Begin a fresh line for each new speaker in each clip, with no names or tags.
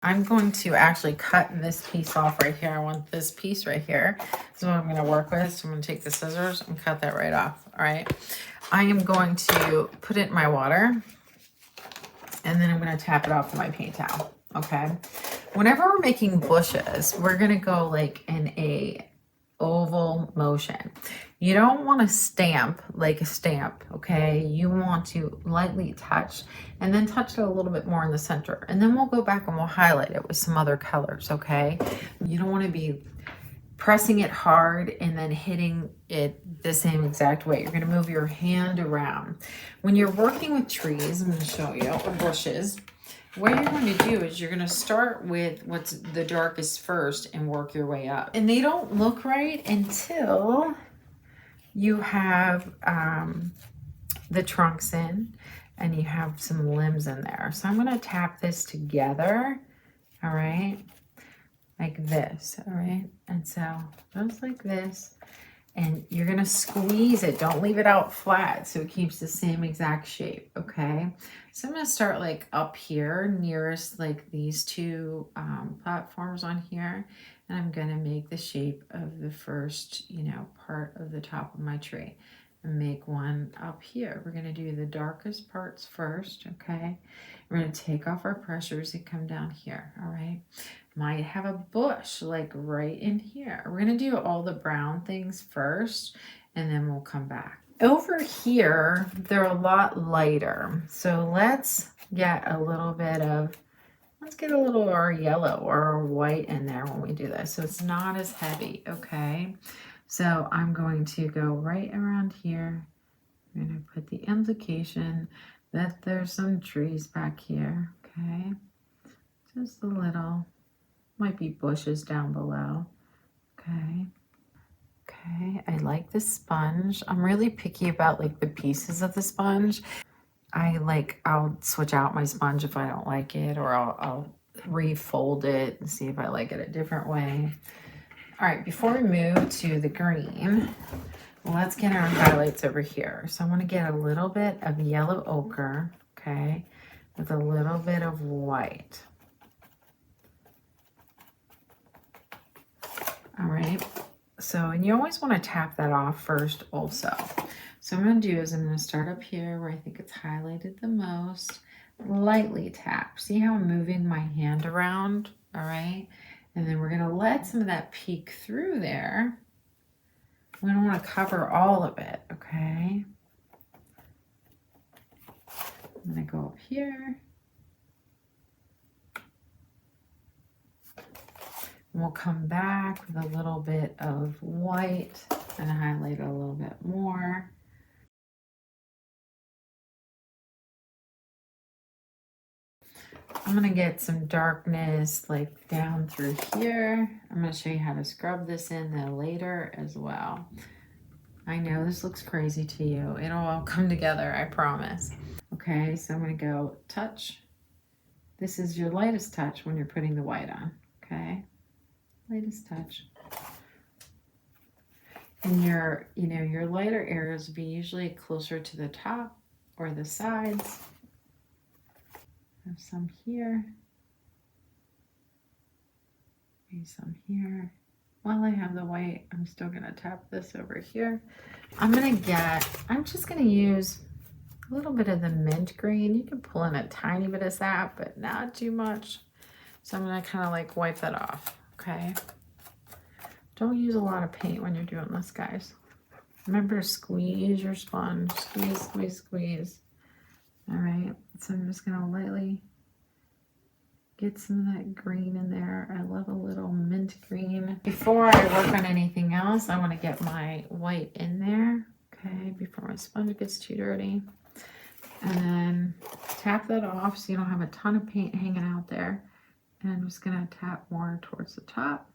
I'm going to actually cut this piece off right here. I want this piece right here. This is what I'm going to work with. So I'm going to take the scissors and cut that right off. All right. I am going to put it in my water, and then I'm going to tap it off with my paint towel. Okay. Whenever we're making bushes, we're going to go like in a oval motion. You don't want to stamp like a stamp, okay? You want to lightly touch and then touch it a little bit more in the center. And then we'll go back and we'll highlight it with some other colors, okay? You don't want to be pressing it hard and then hitting it the same exact way. You're going to move your hand around. When you're working with trees, I'm going to show you, or bushes, what you're going to do is you're going to start with what's the darkest first and work your way up. And they don't look right until you have the trunks in and you have some limbs in there. So I'm going to tap this together, all right, like this, all right? And so just like this. And you're going to squeeze it. Don't leave it out flat so it keeps the same exact shape, okay? So I'm going to start like up here nearest like these two platforms on here. And I'm going to make the shape of the first, part of the top of my tree. And make one up here. We're going to do the darkest parts first, okay? We're going to take off our pressures and come down here, all right? Might have a bush like right in here. We're going to do all the brown things first, and then we'll come back. Over here, they're a lot lighter. So let's get a little of our yellow or our white in there when we do this. So it's not as heavy, okay? So I'm going to go right around here. I'm going to put the implication that there's some trees back here, okay? Just a little. Might be bushes down below. Okay. Okay, I like the sponge. I'm really picky about like the pieces of the sponge. I'll switch out my sponge if I don't like it, or I'll refold it and see if I like it a different way. All right, before we move to the green, let's get our highlights over here. So I want to get a little bit of yellow ochre, okay, with a little bit of white. All right, so, and you always want to tap that off first also. So what I'm going to do is I'm going to start up here where I think it's highlighted the most, lightly tap. See how I'm moving my hand around, all right? And then we're going to let some of that peek through there. We don't want to cover all of it, okay? I'm going to go up here. And we'll come back with a little bit of white and highlight it a little bit more. I'm going to get some darkness like down through here. I'm going to show you how to scrub this in later as well. I know this looks crazy to you. It'll all come together, I promise. Okay, so I'm going to go touch. This is your lightest touch when you're putting the white on, okay? Lightest touch. And your lighter areas will be usually closer to the top or the sides. Have some here. Maybe some here. While I have the white, I'm still gonna tap this over here. I'm just gonna use a little bit of the mint green. You can pull in a tiny bit of that, but not too much. So I'm gonna kind of like wipe that off, okay? Don't use a lot of paint when you're doing this, guys. Remember to squeeze your sponge. Squeeze, squeeze, squeeze. All right, so I'm just gonna lightly get some of that green in there. I love a little mint green. Before I work on anything else, I want to get my white in there, okay, before my sponge gets too dirty. And then tap that off so you don't have a ton of paint hanging out there. And I'm just going to tap more towards the top.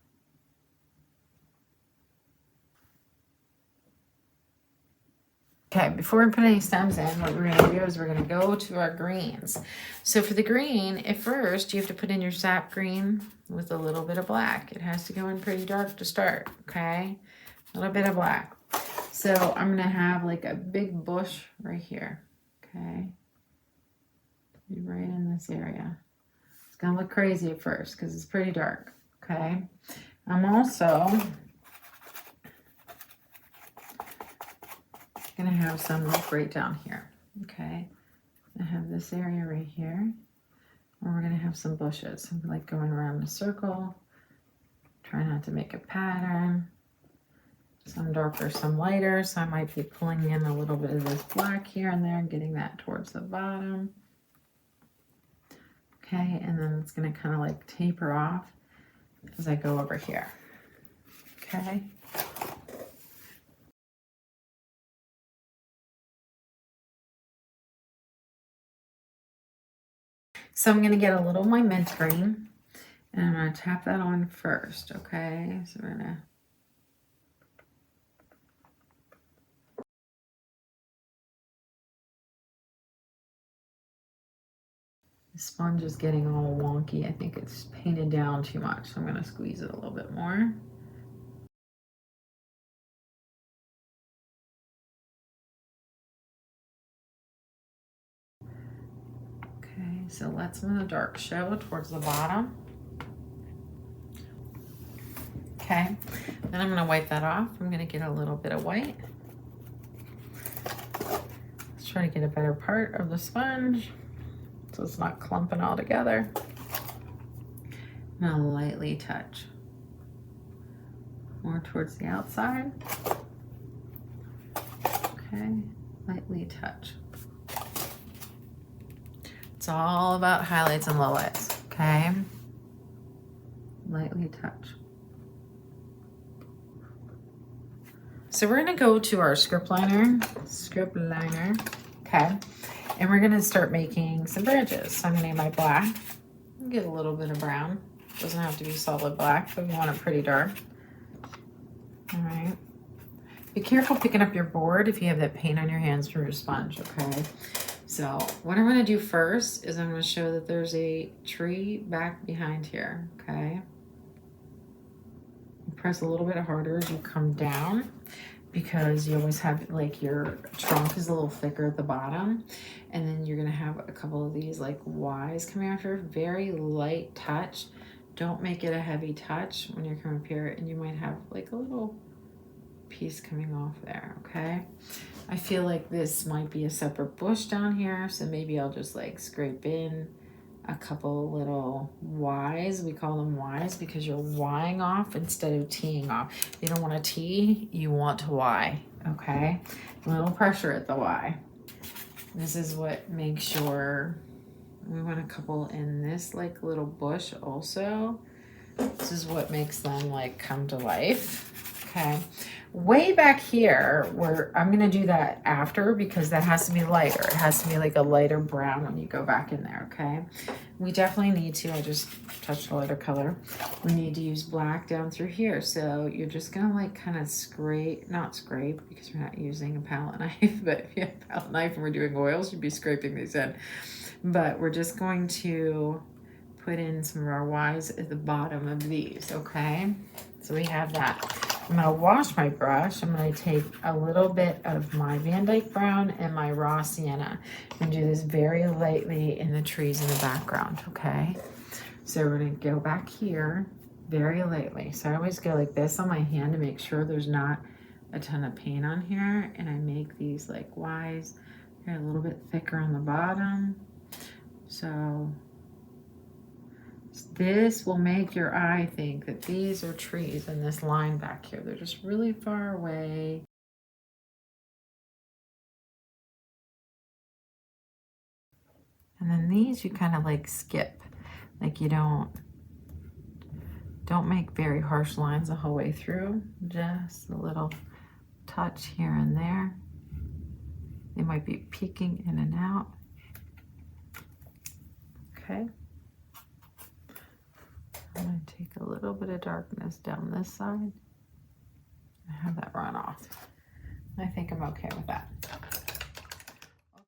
Okay, before we put any stems in, what we're going to do is we're going to go to our greens. So for the green, at first, you have to put in your sap green with a little bit of black. It has to go in pretty dark to start, okay? A little bit of black. So I'm going to have like a big bush right here, okay? Right in this area. It's gonna look crazy at first because it's pretty dark, okay? I'm also gonna have some like right down here, okay? I have this area right here, and we're gonna have some bushes. I'm like going around in a circle, try not to make a pattern. Some darker, some lighter, so I might be pulling in a little bit of this black here and there and getting that towards the bottom. Okay, and then it's gonna kind of like taper off as I go over here, okay? So I'm gonna get a little of my mint green and I'm gonna tap that on first, okay? So we're gonna the sponge is getting all wonky. I think it's painted down too much, so I'm gonna squeeze it a little bit more. Okay, so let some of the dark show towards the bottom. Okay, then I'm gonna wipe that off. I'm gonna get a little bit of white. Let's try to get a better part of the sponge so it's not clumping all together. Now lightly touch. More towards the outside. Okay, lightly touch. It's all about highlights and lowlights, okay? Lightly touch. So we're gonna go to our script liner, okay? And we're gonna start making some branches. So I'm gonna get my black, get a little bit of brown. Doesn't have to be solid black, but we want it pretty dark. All right. Be careful picking up your board if you have that paint on your hands from your sponge, okay? So what I'm gonna do first is I'm gonna show that there's a tree back behind here, okay? Press a little bit harder as you come down because you always have like your trunk is a little thicker at the bottom, and then you're gonna have a couple of these like Y's coming after. Very light touch. Don't make it a heavy touch when you're coming up here, and you might have like a little piece coming off there, okay? I feel like this might be a separate bush down here, so maybe I'll just like scrape in a couple little Y's. We call them Y's because you're Y'ing off instead of teeing off. If you don't want to tee, you want to Y, okay? A little pressure at the Y. This is what makes sure we want a couple in this like little bush also. This is what makes them like come to life, okay? Way back here, where I'm gonna do that after because that has to be lighter. It has to be like a lighter brown when you go back in there, okay? We definitely need to, I just touched a lighter color. We need to use black down through here. So you're just gonna like kind of scrape, not scrape because we're not using a palette knife, but if you have a palette knife and we're doing oils, you'd be scraping these in. But we're just going to put in some of our Y's at the bottom of these, okay? So we have that. I'm gonna wash my brush. I'm gonna take a little bit of my Van Dyke Brown and my raw sienna and do this very lightly in the trees in the background, okay? So we're gonna go back here very lightly. So I always go like this on my hand to make sure there's not a ton of paint on here, and I make these like Y's. They're a little bit thicker on the bottom. So this will make your eye think that these are trees in this line back here. They're just really far away. And then these you kind of like skip. Like you don't make very harsh lines the whole way through. Just a little touch here and there. They might be peeking in and out. Okay. I'm going to take a little bit of darkness down this side and have that run off. I think I'm okay with that.